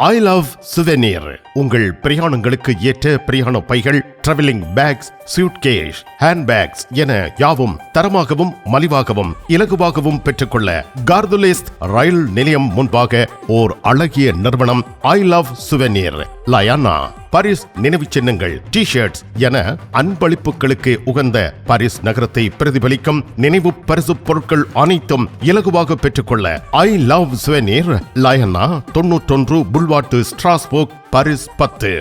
ஐ love souvenir. உங்கள் பிரயாணங்களுக்கு ஏற்ற பிரயாண பைகள், டிராவலிங் பேக்ஸ், சூட்கேஸ், ஹேண்ட்பேக்ஸ் என யாவும் தரமாகவும் மலிவாகவும் இலகுவாகவும் பெற்றுக்கொள்ள கார்துலேஸ் ரயில் நிலையம் முன்பாக ஓர் அழகிய நிறுவனம் ஐ லவ் சுவெனீர். லயானா பாரிஸ் நினைவு சின்னங்கள், டி-ஷர்ட்ஸ் என அன்பளிப்புகளுக்கு உகந்த பாரிஸ் நகரத்தை பிரதிபலிக்கும் நினைவு பரிசு பொருட்கள் அனைத்தும் இலகுவாக பெற்றுக்கொள்ள ஐ லவ் சுவெனீர், லயானா 91 புல்வார்ட் ஸ்ட்ராஸ்போர்க், பாரிஸ் 10.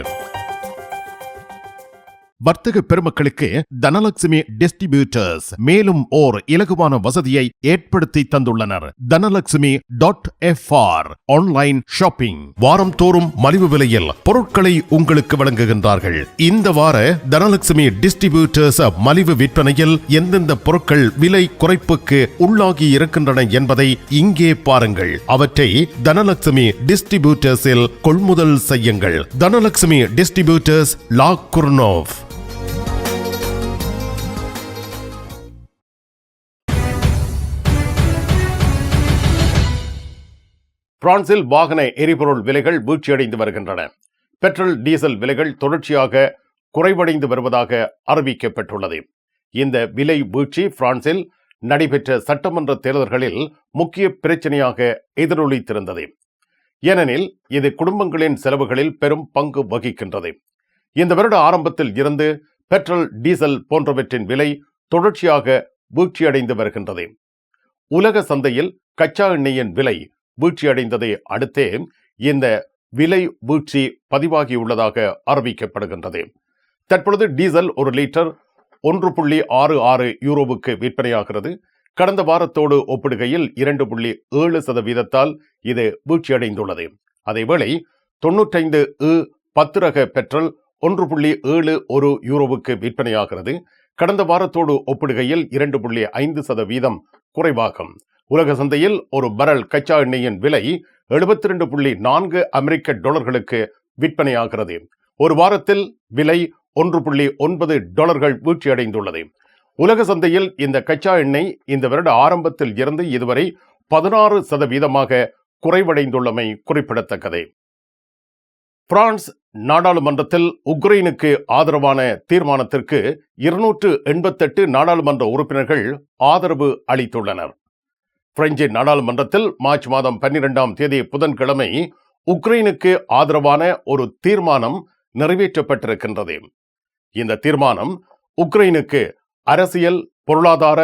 வர்த்தக பெருமக்களுக்கு தனலட்சுமி டிஸ்ட்ரிபியூட்டர்ஸ் மேலும் ஓர் இலகுவான வசதியை ஏற்படுத்தி தந்துள்ளனர். தனலட்சுமி.fr ஆன்லைன் ஷாப்பிங். வாரம் தோறும் மலிவு விலையில் பொருட்களை உங்களுக்கு வழங்குகின்றார்கள். இந்த வார தனலட்சுமி டிஸ்ட்ரிபியூட்டர்ஸ் மலிவு விற்பனையில் எந்தெந்த பொருட்கள் விலை குறைப்புக்கு உள்ளாகி இருக்கின்றன என்பதை இங்கே பாருங்கள். அவற்றை தனலட்சுமி டிஸ்ட்ரிபியூட்டர்ஸில் கொள்முதல் செய்யுங்கள். தனலட்சுமி டிஸ்ட்ரிபியூட்டர்ஸ், லா குர்னோவ். பிரான்சில் வாகன எரிபொருள் விலைகள் வீழ்ச்சியடைந்து வருகின்றன. பெட்ரோல், டீசல் விலைகள் தொடர்ச்சியாக குறைவடைந்து வருவதாக அறிவிக்கப்பட்டுள்ளது. இந்த விலை வீழ்ச்சி பிரான்சில் நடைபெற்ற சட்டமன்ற தேர்தல்களில் முக்கிய பிரச்சனையாக எதிரொலித்திருந்தது. ஏனெனில் இது குடும்பங்களின் செலவுகளில் பெரும் பங்கு வகிக்கின்றது. இந்த வருட ஆரம்பத்தில் இருந்து பெட்ரோல், டீசல் போன்றவற்றின் விலை தொடர்ச்சியாக வீழ்ச்சியடைந்து வருகின்றது. உலக சந்தையில் கச்சா எண்ணெயின் விலை வீழ்ச்சியடைந்ததை அடுத்தே இந்த விலை வீழ்ச்சி பதிவாகியுள்ளதாக அறிவிக்கப்படுகின்றது. தற்பொழுது டீசல் ஒரு லிட்டர் 1.66 யூரோவுக்கு விற்பனையாகிறது. கடந்த வாரத்தோடு ஒப்பிடுகையில் 2.7% இது வீழ்ச்சியடைந்துள்ளது. அதேவேளை 95 10 ரக பெட்ரோல் 1.71 யூரோவுக்கு விற்பனையாகிறது. கடந்த வாரத்தோடு ஒப்பிடுகையில் 2.5% குறைவாகும். உலக சந்தையில் ஒரு பரல் கச்சா எண்ணெயின் விலை 72.4 அமெரிக்க டாலர்களுக்கு விற்பனையாகிறது. ஒரு வாரத்தில் விலை 1.9 டாலர்கள் வீழ்ச்சியடைந்துள்ளது. உலக சந்தையில் இந்த கச்சா எண்ணெய் இந்த வருட ஆரம்பத்தில் இருந்து இதுவரை 16% குறைவடைந்துள்ளமை குறிப்பிடத்தக்கது. பிரான்ஸ் நாடாளுமன்றத்தில் உக்ரைனுக்கு ஆதரவான தீர்மானத்திற்கு 288 நாடாளுமன்ற உறுப்பினர்கள் ஆதரவு அளித்துள்ளனர். பிரெஞ்சு நாடாளுமன்றத்தில் மார்ச் மாதம் 12ஆம் தேதி புதன்கிழமை உக்ரைனுக்கு ஆதரவான ஒரு தீர்மானம் நிறைவேற்றப்பட்டிருக்கின்றது. இந்த தீர்மானம் உக்ரைனுக்கு அரசியல், பொருளாதார,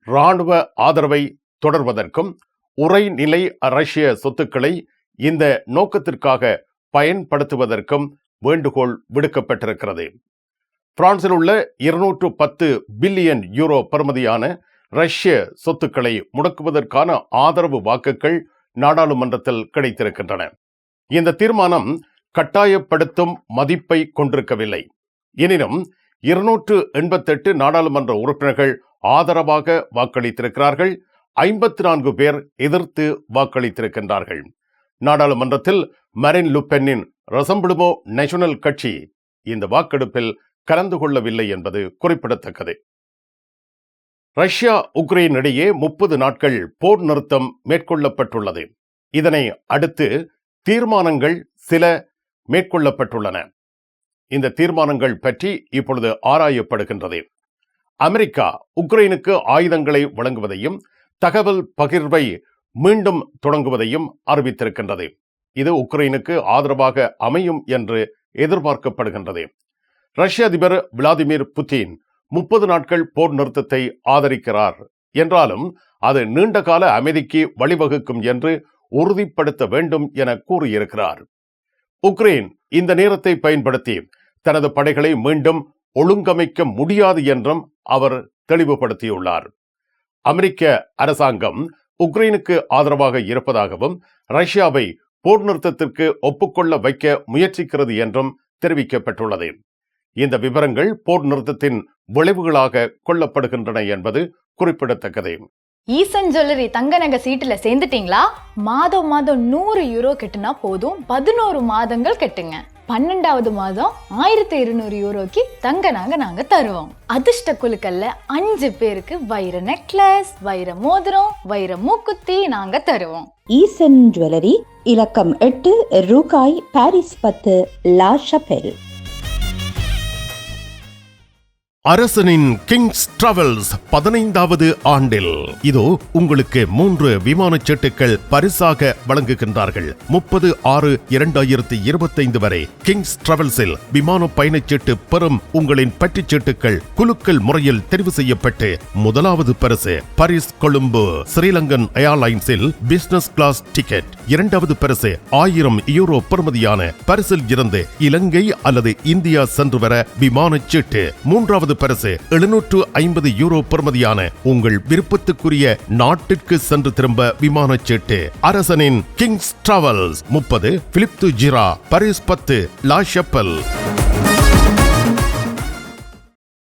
இராணுவ ஆதரவை தொடர்வதற்கும் உறைநிலை ரஷ்ய சொத்துக்களை இந்த நோக்கத்திற்காக பயன்படுத்துவதற்கும் வேண்டுகோள் விடுக்கப்பட்டிருக்கிறது. பிரான்சில் உள்ள 210 பில்லியன் யூரோ பெறுமதியான ரஷ்ய சொத்துக்களை முடக்குவதற்கான ஆதரவு வாக்குகள் நாடாளுமன்றத்தில் கிடைத்திருக்கின்றன. இந்த தீர்மானம் கட்டாயப்படுத்தும் மதிப்பை கொண்டிருக்கவில்லை. எனினும் 288 நாடாளுமன்ற உறுப்பினர்கள் ஆதரவாக வாக்களித்திருக்கிறார்கள். 54 பேர் எதிர்த்து வாக்களித்திருக்கின்றார்கள். நாடாளுமன்றத்தில் மரின் லுபென்னின் ரசம்பிளுமோ நேஷனல் கட்சி இந்த வாக்கெடுப்பில் கலந்து கொள்ளவில்லை என்பது குறிப்பிடத்தக்கது. ரஷ்யா, உக்ரைன் இடையே 30 நாட்கள் போர் நிறுத்தம் மேற்கொள்ளப்பட்டுள்ளது. இதனை அடுத்து தீர்மானங்கள் சில மேற்கொள்ளப்பட்டுள்ளன. இந்த தீர்மானங்கள் பற்றி இப்பொழுது ஆராயப்படுகின்றது. அமெரிக்கா உக்ரைனுக்கு ஆயுதங்களை வழங்குவதையும் தகவல் பகிர்வை மீண்டும் தொடங்குவதையும் அறிவித்திருக்கின்றது. இது உக்ரைனுக்கு ஆதரவாக அமையும் என்று எதிர்பார்க்கப்படுகின்றது. ரஷ்ய அதிபர் விளாடிமிர் புட்டின் 30 நாட்கள் போர் நிறுத்தத்தை ஆதரிக்கிறார் என்றாலும் அது நீண்டகால அமைதிக்கு வழிவகுக்கும் என்று உறுதிப்படுத்த வேண்டும் என கூறியிருக்கிறார். உக்ரைன் இந்த நேரத்தை பயன்படுத்தி தனது படைகளை மீண்டும் ஒழுங்கமைக்க முடியாது என்றும் அவர் தெளிவுபடுத்தியுள்ளார். அமெரிக்க அரசாங்கம் உக்ரைனுக்கு ஆதரவாக இருப்பதாகவும் ரஷ்யாவை போர் நிறுத்தத்திற்கு ஒப்புக்கொள்ள வைக்க முயற்சிக்கிறது என்றும் தெரிவிக்கப்பட்டுள்ளது. இந்த விவரங்கள் போர் நிறுத்தத்தின் விளைவுகளாக கொள்ளப்படுகின்றன என்பது குறிப்பிடத்தக்கது. ஈசன் ஜுவல்லரி தங்க நகை சீட்டுல சேர்ந்துட்டீங்களா? மாதம் 100 யூரோ கட்டுனா போதும், 11 மாதங்கள் கட்டுங்க. 12வது மாதம் 1200 யூரோக்கு தங்க நாங்க தருவோம். அதிர்ஷ்ட குழுக்கள்ல 5 பேருக்கு வைர நெக்லஸ், வைர மோதிரம், வைர மூக்குத்தி நாங்க தருவோம். ஈசன் ஜுவல்லரி, இலக்கம் 8, ரூகாய், பாரிஸ் 10, லா ஷபெல். அரசனின் கிங்ஸ் டிராவல்ஸ் 15வது ஆண்டில் இதோ உங்களுக்கு 3 விமானச் சீட்டுகள் பரிசாக வழங்குகின்றார்கள். 30/6/2025 வரை கிங்ஸ் டிராவல்ஸில் விமான பயணச்சீட்டு பெறும் உங்களின் பற்றுச் சீட்டுகள் குலுக்கல் முறையில் தெரிவு செய்யப்பட்டு முதலாவது பரிசு பாரிஸ் கொழும்பு ஸ்ரீலங்கன் ஏர்லைன்ஸில் பிசினஸ் கிளாஸ் டிக்கெட், இரண்டாவது பரிசு 1000 யூரோ பெறுமதியான பரிசில் இருந்து இலங்கை அல்லது இந்தியா சென்று வர விமானச் சீட்டு, மூன்றாவது பரிசு 750 யூரோ பெறுமதியான உங்கள் விருப்பத்துக்குரிய நாட்டிற்கு சென்று திரும்ப விமானச் சீட்டு. அரசனின் கிங்ஸ் டிராவல்ஸ் 30 பிலிப் து ஜிரா, பாரிஸ் 10, லா ஷப்பல்.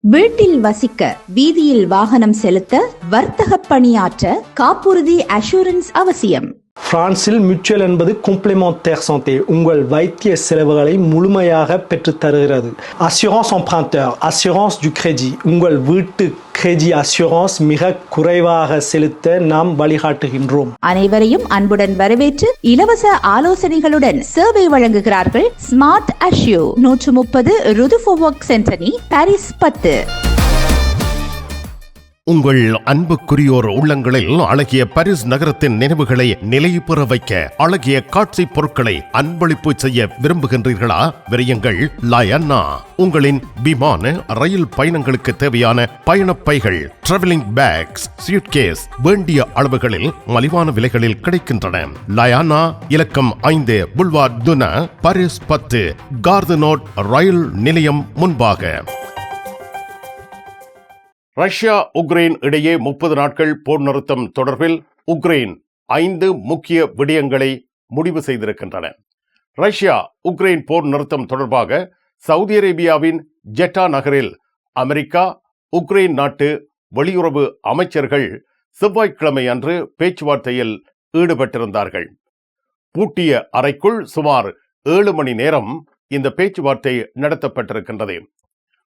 வீட்டில் வசிக்க, வீதியில் வாகனம் செலுத்த, வர்த்தக பணியாற்ற காப்புறுதி அஷூரன்ஸ் அவசியம். பிரான்சில் மியூச்சுவல் என்பது காம்ப்ளிமெண்டாire santé, உங்கள் வைத்திய செலவுகளை முழுமையாக பெற்றுத் தருகிறது. Assurance emprunteur, assurance du crédit, உங்கள் வீட்டு கிரெடி அஷூரன்ஸ் மிக குறைவாக செலுத்த நாம் வழிகாட்டுகின்றோம். அனைவரையும் அன்புடன் வரவேற்று இலவச ஆலோசனைகளுடன் சேவை வழங்குகிறார்கள். ஸ்மார்ட் அஷ்யூ, 130 ருதுஃபோவொக் சென்டனி, பாரிஸ் 10. உங்கள் அன்புக்குரியோர் உள்ளங்களில் அழகிய பாரிஸ் நகரத்தின் நினைவுகளை நிலைபெற வைக்க அழகிய காட்சி பொருட்களை அன்பளிப்பு செய்ய விரும்புகின்றீர்களா? விரையுங்கள் லயன்னா. உங்களின் விமான ரயில் பயணங்களுக்கு தேவையான பயணப்பைகள், டிராவலிங் பேக்ஸ், சூட்கேஸ் வேண்டிய அளவுகளில் மலிவான விலைகளில் கிடைக்கின்றன. லயானா, இலக்கம் 5, புல்வார்ட் துனா, பாரிஸ் 10, கார்தனோட் ரயில் நிலையம் முன்பாக. ரஷ்யா உக்ரைன் இடையே 30 நாட்கள் போர் நிறுத்தம் தொடர்பில் உக்ரைன் 5 முக்கிய விடயங்களை முடிவு செய்திருக்கின்றன. ரஷ்யா உக்ரைன் போர் நிறுத்தம் தொடர்பாக சவுதி அரேபியாவின் ஜெட்டா நகரில் அமெரிக்கா, உக்ரைன் நாட்டு வெளியுறவு அமைச்சர்கள் செவ்வாய்க்கிழமை அன்று பேச்சுவார்த்தையில் ஈடுபட்டிருந்தார்கள். பூட்டிய அறைக்குள் சுமார் 7 மணி நேரம் இந்த பேச்சுவார்த்தை நடத்தப்பட்டிருக்கின்றது.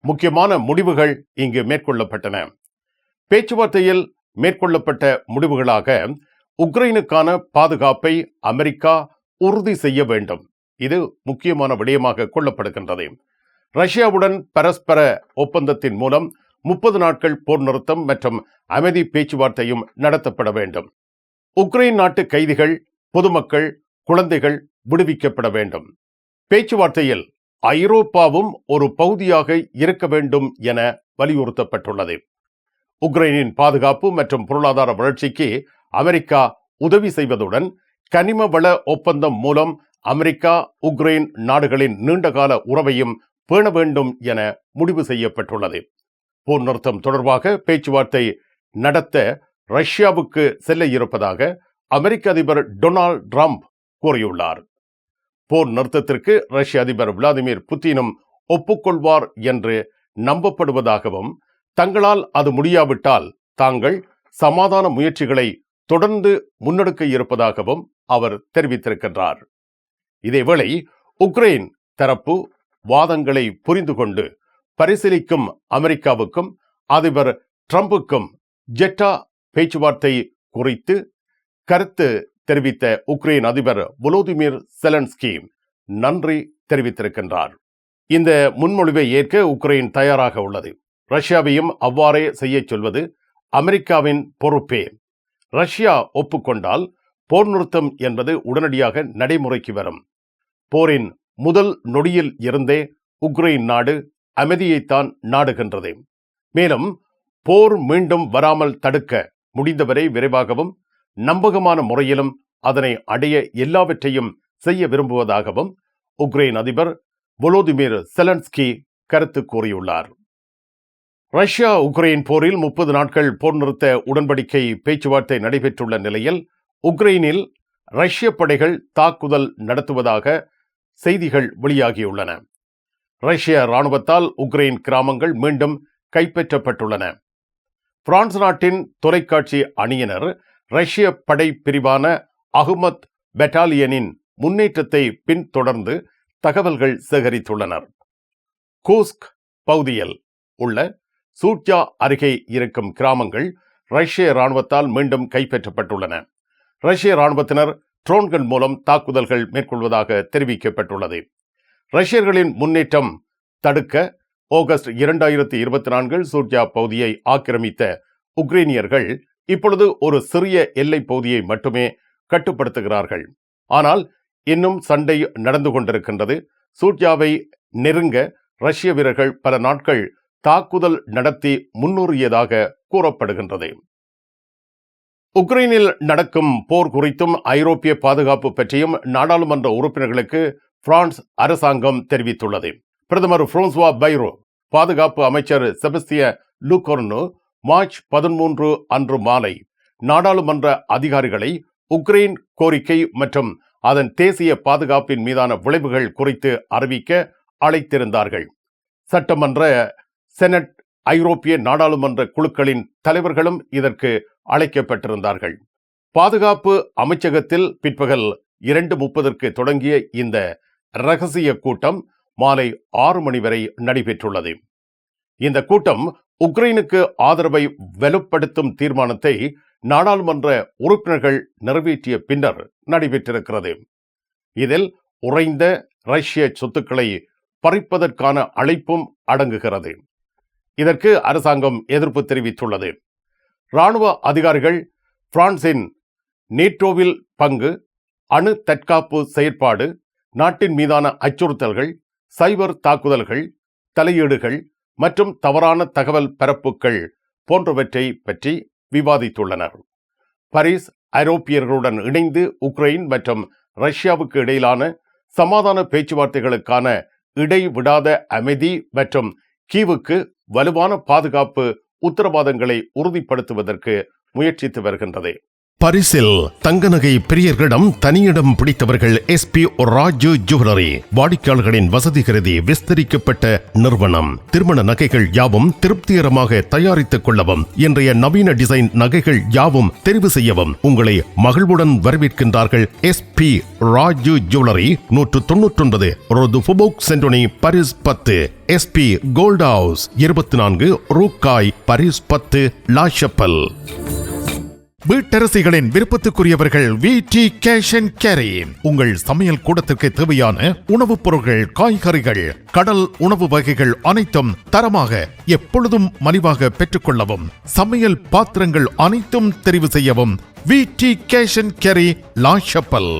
முக்கியமான முடிவுகள் இங்கு மேற்கொள்ளப்பட்டன. பேச்சுவார்த்தையில் மேற்கொள்ளப்பட்ட முடிவுகளாக உக்ரைனுக்கான பாதுகாப்பை அமெரிக்கா உறுதி செய்ய வேண்டும். இது முக்கியமான விடயமாக கொள்ளப்படுகின்றது. ரஷ்யாவுடன் பரஸ்பர ஒப்பந்தத்தின் மூலம் 30 நாட்கள் போர் நிறுத்தம் மற்றும் அமைதி பேச்சுவார்த்தையும் நடத்தப்பட வேண்டும். உக்ரைன் நாட்டு கைதிகள், பொதுமக்கள், குழந்தைகள் விடுவிக்கப்பட வேண்டும். பேச்சுவார்த்தையில் ஐரோப்பாவும் ஒரு பகுதியாக இருக்க வேண்டும் என வலியுறுத்தப்பட்டுள்ளது. உக்ரைனின் பாதுகாப்பு மற்றும் பொருளாதார வளர்ச்சிக்கு அமெரிக்கா உதவி செய்வதுடன் கனிம வள ஒப்பந்தம் மூலம் அமெரிக்கா, உக்ரைன் நாடுகளின் நீண்டகால உறவையும் பேண வேண்டும் என முடிவு செய்யப்பட்டுள்ளது. போர் நிறுத்தம் தொடர்பாக பேச்சுவார்த்தை நடத்த ரஷ்யாவுக்கு செல்ல இருப்பதாக அமெரிக்க அதிபர் டொனால்ட் ட்ரம்ப் கூறியுள்ளார். போர் நிறுத்தத்திற்கு ரஷ்ய அதிபர் விளாடிமிர் புட்டினும் ஒப்புக்கொள்வார் என்று நம்பப்படுவதாகவும், தங்களால் அது முடியாவிட்டால் தாங்கள் சமாதான முயற்சிகளை தொடர்ந்து முன்னெடுக்க இருப்பதாகவும் அவர் தெரிவித்திருக்கின்றார். இதேவேளை உக்ரைன் தரப்பு வாதங்களை புரிந்து கொண்டு பரிசீலிக்கும் அமெரிக்காவுக்கும் அதிபர் ட்ரம்புக்கும் ஜெட்டா பேச்சுவார்த்தை குறித்து கருத்து தெரிவித்த உக்ரைன் அதிபர் வோலோதிமிர் செலன்ஸ்கி நன்றி தெரிவித்திருக்கின்றார். இந்த முன்மொழிவை ஏற்க உக்ரைன் தயாராக உள்ளது. ரஷ்யாவையும் அவ்வாறே செய்ய சொல்வது அமெரிக்காவின் பொறுப்பே. ரஷ்யா ஒப்புக்கொண்டால் போர் நிறுத்தம் என்பது உடனடியாக நடைமுறைக்கு வரும். போரின் முதல் நொடியில் இருந்தே உக்ரைன் நாடு அமைதியைத்தான் நாடுகின்றது. மேலும் போர் மீண்டும் வராமல் தடுக்க முடிந்தவரை விரைவாகவும் நம்பகமான முறையிலும் அதனை அடைய எல்லாவற்றையும் செய்ய விரும்புவதாகவும் உக்ரைன் அதிபர் வோலோதிமிர் செலன்ஸ்கி கருத்து கூறியுள்ளார். ரஷ்யா உக்ரைன் போரில் 30 நாட்கள் போர் நிறுத்த உடன்படிக்கை பேச்சுவார்த்தை நடைபெற்றுள்ள நிலையில் உக்ரைனில் ரஷ்ய படைகள் தாக்குதல் நடத்துவதாக செய்திகள் வெளியாகியுள்ளன. ரஷ்ய இராணுவத்தால் உக்ரைன் கிராமங்கள் மீண்டும் கைப்பற்றப்பட்டுள்ளன. பிரான்ஸ் நாட்டின் தொலைக்காட்சி அணியினர் ரஷ்ய படை பிரிவான அஹ்மத் பெட்டாலியனின் முன்னேற்றத்தை பின்தொடர்ந்து தகவல்கள் சேகரித்துள்ளனர். கூஸ்க் பகுதியில் உள்ள சூட்யா அருகே இருக்கும் கிராமங்கள் ரஷ்ய இராணுவத்தால் மீண்டும் கைப்பற்றப்பட்டுள்ளன. ரஷ்ய இராணுவத்தினர் ட்ரோன்கள் மூலம் தாக்குதல்கள் மேற்கொள்வதாக தெரிவிக்கப்பட்டுள்ளது. ரஷ்யர்களின் முன்னேற்றம் தடுக்க ஆகஸ்ட் 2024 சூட்யா பகுதியை ஆக்கிரமித்த உக்ரைனியர்கள் இப்பொழுது ஒரு சிறிய எல்லை பகுதியை மட்டுமே கட்டுப்படுத்துகிறார்கள். ஆனால் இன்னும் சண்டை நடந்து கொண்டிருக்கின்றது. சூட்யாவை நெருங்க ரஷ்ய வீரர்கள் பல நாட்கள் தாக்குதல் நடத்தி முன்னேறியதாக கூறப்படுகின்றது. உக்ரைனில் நடக்கும் போர் குறித்தும் ஐரோப்பிய பாதுகாப்பு பற்றியும் நாடாளுமன்ற உறுப்பினர்களுக்கு பிரான்ஸ் அரசாங்கம் தெரிவித்துள்ளது. பிரதமர் பிரான்சுவா பைரோ, பாதுகாப்பு அமைச்சர் செபஸ்தியன் லூகோர்னோ மார்ச் 13 அன்று மாலை நாடாளுமன்ற அதிகாரிகளை உக்ரைன் கோரிக்கை மற்றும் அதன் தேசிய பாதுகாப்பின் மீதான விளைவுகள் குறித்து அறிவிக்க அழைத்திருந்தார்கள். சட்டமன்ற, செனட், ஐரோப்பிய நாடாளுமன்ற குழுக்களின் தலைவர்களும் இதற்கு அழைக்கப்பட்டிருந்தார்கள். பாதுகாப்பு அமைச்சகத்தில் பிற்பகல் 2:30 தொடங்கிய இந்த இரகசிய கூட்டம் மாலை 6 மணி வரை நடைபெற்றுள்ளது. இந்த கூட்டம் உக்ரைனுக்கு ஆதரவை வலுப்படுத்தும் தீர்மானத்தை நாடாளுமன்ற உறுப்பினர்கள் நிறைவேற்றிய பின்னர் நடைபெற்றிருக்கிறது. இதில் உறைந்த ரஷ்ய சொத்துக்களை பறிப்பதற்கான அழைப்பும் அடங்குகிறது. இதற்கு அரசாங்கம் எதிர்ப்பு தெரிவித்துள்ளது. இராணுவ அதிகாரிகள் பிரான்சின் நேட்டோவில் பங்கு, அணு தற்காப்பு செயற்பாடு, நாட்டின் மீதான அச்சுறுத்தல்கள், சைபர் தாக்குதல்கள், தலையீடுகள் மற்றும் தவறான தகவல் பரப்புகள் போன்றவற்றை பற்றி விவாதித்துள்ளனர். பாரிஸ் ஐரோப்பியர்களுடன் இணைந்து உக்ரைன் மற்றும் ரஷ்யாவுக்கு இடையிலான சமாதான பேச்சுவார்த்தைகளுக்கான இடைவிடாத அமைதி மற்றும் கீவுக்கு வலுவான பாதுகாப்பு உத்தரவாதங்களை உறுதிப்படுத்துவதற்கு முயற்சித்து வருகின்றது. பரிசில் தங்க நகை பிரியர்களிடம் தனியிடம் பிடித்தவர்கள் எஸ்பி ராஜு ஜுவல்லரி. வாடிக்கையாளர்களின் வசதி கருதி விஸ்தரிக்கப்பட்ட நிறுவனம். திருமண நகைகள் யாவும் திருப்திகரமாக தயாரித்துக் கொள்ளவும், இன்றைய நவீன டிசைன் நகைகள் யாவும் தெரிவு செய்யவும் உங்களை மகிழ்வுடன் வரவேற்கின்றார்கள். S P Raju jewellery, 199 Rue du Faubourg Saint Denis, Paris 10. S P gold house, 24 ரூகாய், பாரிஸ் 10, லா ஷப்பல். வீட்டரசிகளின் விருப்பத்துக்குரியவர்கள் VT கேஷ் அண்ட் கேரி. உங்கள் சமையல் கூடத்திற்கு தேவையான உணவுப் பொருட்கள், காய்கறிகள், கடல் உணவு வகைகள் அனைத்தும் தரமாக எப்பொழுதும் மலிவாக பெற்றுக்கொள்ளவும், சமையல் பாத்திரங்கள் அனைத்தும் தெரிவு செய்யவும் VT cash and carry, La Chapelle.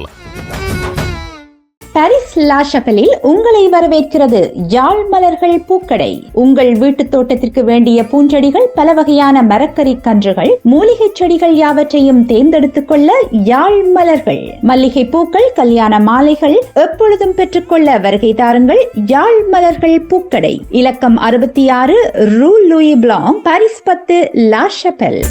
Paris La ஷப்பலில் உங்களை வரவேற்கிறது யாழ் மலர்கள் பூக்கடை. உங்கள் வீட்டு தோட்டத்திற்கு வேண்டிய பூஞ்செடிகள், பல வகையான மரக்கறி கன்றுகள், மூலிகை செடிகள் யாவற்றையும் தேர்ந்தெடுத்துக் கொள்ள யாழ் மலர்கள். மல்லிகை பூக்கள், கல்யாண மாலைகள் எப்பொழுதும் பெற்றுக்கொள்ள வருகை தாருங்கள் யாழ் மலர்கள் பூக்கடை. இலக்கம் 66 ரூ லூயி பிளாங், பாரிஸ் 10, லா ஷப்பல்.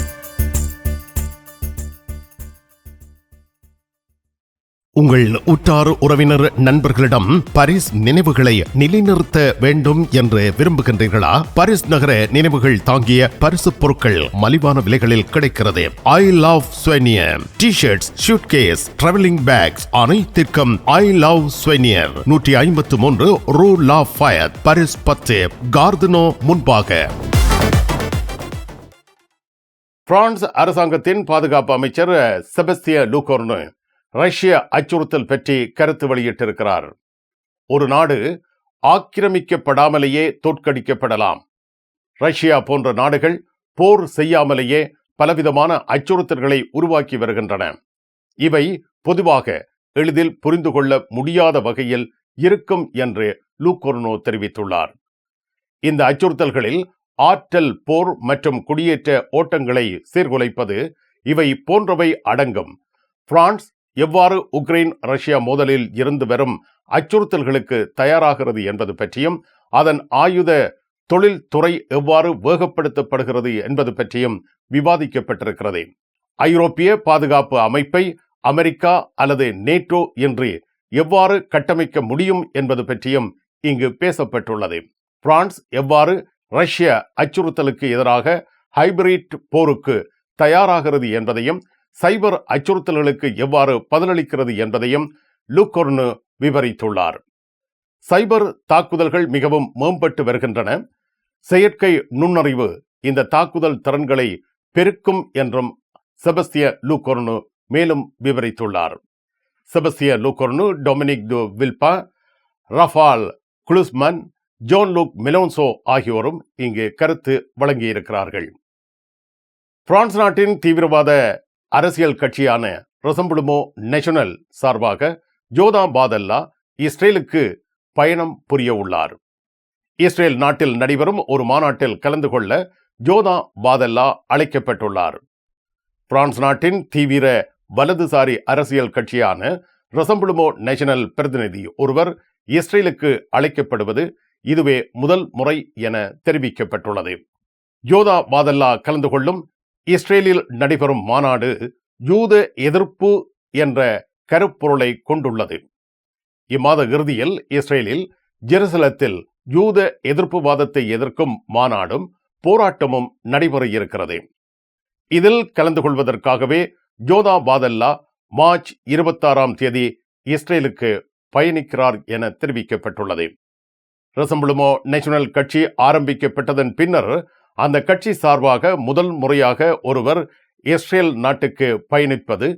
உங்கள் உற்றார் உறவினர் நண்பர்களிடம் பாரிஸ் நினைவுகளை நிலைநிறுத்த வேண்டும் என்று விரும்புகின்றீர்களா? பாரிஸ் நகர நினைவுகள் தாங்கிய பரிசு பொருட்கள் மலிவான விலைகளில் கிடைக்கிறது. I love souvenir T-shirts, suitcase, travelling packs அனைத்திற்கும் ஐ லவ் ஸ்வெனியர். 153 ரூ லா ஃபயத், பாரிஸ் 10, கார்தனோ முன்பாக. பிரான்ஸ் அரசாங்கத்தின் பாதுகாப்பு அமைச்சர் செபஸ்தியன் லூகோர்னோ ரஷ்ய அச்சுறுத்தல் பற்றி கருத்து வெளியிட்டிருக்கிறார். ஒரு நாடு ஆக்கிரமிக்கப்படாமலேயே தோற்கடிக்கப்படலாம். ரஷ்யா போன்ற நாடுகள் போர் செய்யாமலேயே பலவிதமான அச்சுறுத்தல்களை உருவாக்கி வருகின்றன. இவை பொதுவாக எளிதில் புரிந்து கொள்ள முடியாத வகையில் இருக்கும் என்று லூகோர்னோ தெரிவித்துள்ளார். இந்த அச்சுறுத்தல்களில் ஆற்றல், போர் மற்றும் குடியேற்ற ஓட்டங்களை சீர்குலைப்பது, இவை போன்றவை அடங்கும். பிரான்ஸ் எவ்வாறு உக்ரைன் ரஷ்யா மோதலில் இருந்து வரும் அச்சுறுத்தல்களுக்கு தயாராகிறது என்பது பற்றியும், அதன் ஆயுத தொழில்துறை எவ்வாறு வேகப்படுத்தப்படுகிறது என்பது பற்றியும் விவாதிக்கப்பட்டிருக்கிறது. ஐரோப்பிய பாதுகாப்பு அமைப்பை அமெரிக்கா அல்லது நேட்டோ என்று எவ்வாறு கட்டமைக்க முடியும் என்பது பற்றியும் இங்கு பேசப்பட்டுள்ளது. பிரான்ஸ் எவ்வாறு ரஷ்ய அச்சுறுத்தலுக்கு எதிராக ஹைபிரிட் போருக்கு தயாராகிறது என்பதையும், சைபர் அச்சுறுத்தல்களுக்கு எவ்வாறு பதிலளிக்கிறது என்பதையும் லூகோர்னோ விவரித்துள்ளார். சைபர் தாக்குதல்கள் மிகவும் மேம்பட்டு வருகின்றன. செயற்கை நுண்ணறிவு இந்த தாக்குதல் திறன்களை பெருக்கும் என்றும் செபஸ்திய லூகோர்னு மேலும் விவரித்துள்ளார். Sebastien Lecornu, Dominique de Villepin, Raphael Glucksmann, Jean Luc Melenchon ஆகியோரும் இங்கு கருத்து வழங்கியிருக்கிறார்கள். பிரான்ஸ் நாட்டின் தீவிரவாத அரசியல் கட்சியான ரசம்புளுமோ நேஷனல் சார்பாக ஜோதா பாதல்லா இஸ்ரேலுக்கு பயணம் புரிய உள்ளார். இஸ்ரேல் நாட்டில் நடைபெறும் ஒரு மாநாட்டில் கலந்து கொள்ள ஜோதா பாதல்லா அழைக்கப்பட்டுள்ளார். பிரான்ஸ் நாட்டின் தீவிர வலதுசாரி அரசியல் கட்சியான ரசம்புளுமோ நேஷனல் பிரதிநிதி ஒருவர் இஸ்ரேலுக்கு அழைக்கப்படுவது இதுவே முதல் முறை என தெரிவிக்கப்பட்டுள்ளது. ஜோதா பாதல்லா கலந்து கொள்ளும் இஸ்ரேலில் நடைபெறும் மாநாடு யூத எதிர்ப்பு என்ற கருப்பொருளை கொண்டுள்ளது. இம்மாத இறுதியில் இஸ்ரேலில் ஜெருசலத்தில் யூத எதிர்ப்புவாதத்தை எதிர்க்கும் மாநாடும் போராட்டமும் நடைபெற இருக்கிறது. இதில் கலந்து கொள்வதற்காகவே ஜோதா பாதல்லா மார்ச் 26 இஸ்ரேலுக்கு பயணிக்கிறார் என தெரிவிக்கப்பட்டுள்ளது. ரசம்புளுமோ நேஷனல் கட்சி ஆரம்பிக்கப்பட்டதன் பின்னர் அந்த கட்சி சார்பாக முதல் முறையாக ஒருவர் இஸ்ரேல் நாட்டுக்கு பயணிப்பது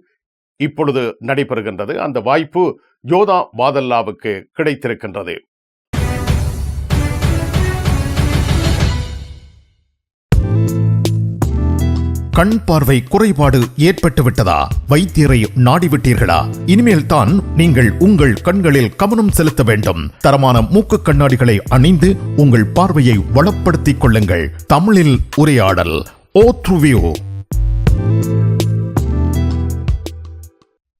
இப்பொழுது நடைபெறுகின்றது. அந்த வாய்ப்பு ஜோதா பாதல்லாவுக்கு கிடைத்திருக்கின்றது. கண் பார்வை குறைபாடு ஏற்பட்டுவிட்டதா? வைத்தியரை நாடிவிட்டீர்களா? இனிமேல் தான் நீங்கள் உங்கள் கண்களில் கவனம் செலுத்த வேண்டும். தரமான மூக்கு கண்ணாடிகளை அணிந்து உங்கள் பார்வையை வளப்படுத்திக் கொள்ளுங்கள். தமிழில் உரையாடல் ஓத்ருவியூ.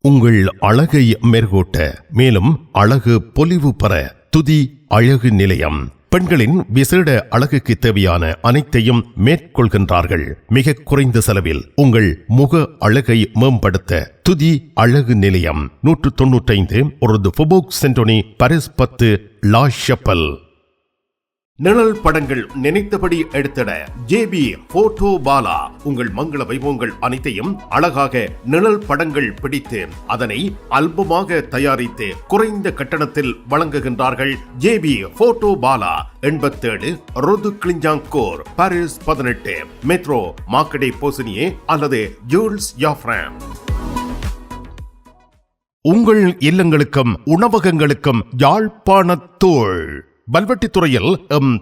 உங்கள் அழகை மெருகூட்ட, மேலும் அழகு பொலிவு பெற துதி அழகு நிலையம். பெண்களின் விசேட அழகுக்கு தேவையான அனைத்தையும் மேற்கொள்கின்றார்கள். மிக குறைந்த செலவில் உங்கள் முக அழகை மேம்படுத்த துதி அழகு நிலையம். 195 ஒரு ஃபோபோக் சென்டோனி, பாரிஸ் 10, லா ஷப்பல். நிழல் படங்கள் நினைத்தபடி எடுத்திட ஜேபி போட்டோ பாலா. உங்கள் மங்கள வைபவங்கள் அனைத்தையும் அழகாக நிழல் படங்கள் பிடித்து அதனை ஆல்பமாக தயாரித்து குறைந்த கட்டணத்தில் வழங்குகின்றார்கள். J P photo Bala. 87 Rue de Clignancourt, Paris 18, metro Marcadet Poissonniers அல்லது ஜூல்ஸ் யாஃப்ரான். உங்கள் இல்லங்களுக்கும் உணவகங்களுக்கும் யாழ்ப்பாணத்தூள். பல்வெட்டித்துறையில்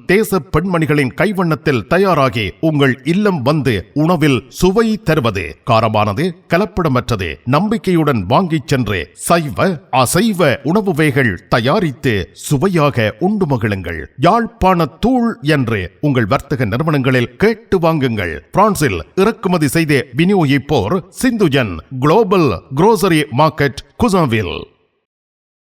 தேச பெண்மணிகளின் கைவண்ணத்தில் தயாராகி உங்கள் இல்லம் வந்து உணவில் சுவை தருவது. காரமானது, கலப்படமற்றது, நம்பிக்கையுடன் வாங்கிச் சென்று சைவ அசைவ உணவு வகைகள் தயாரித்து சுவையாக உண்டு மகிழுங்கள். யாழ்ப்பாணத்தூள் என்று உங்கள் வர்த்தக நிறுவனங்களில் கேட்டு வாங்குங்கள். பிரான்சில் இறக்குமதி செய்து விநியோகிப்போர் சிந்துஜன் குளோபல் குரோசரி மார்க்கெட், குசாவில்.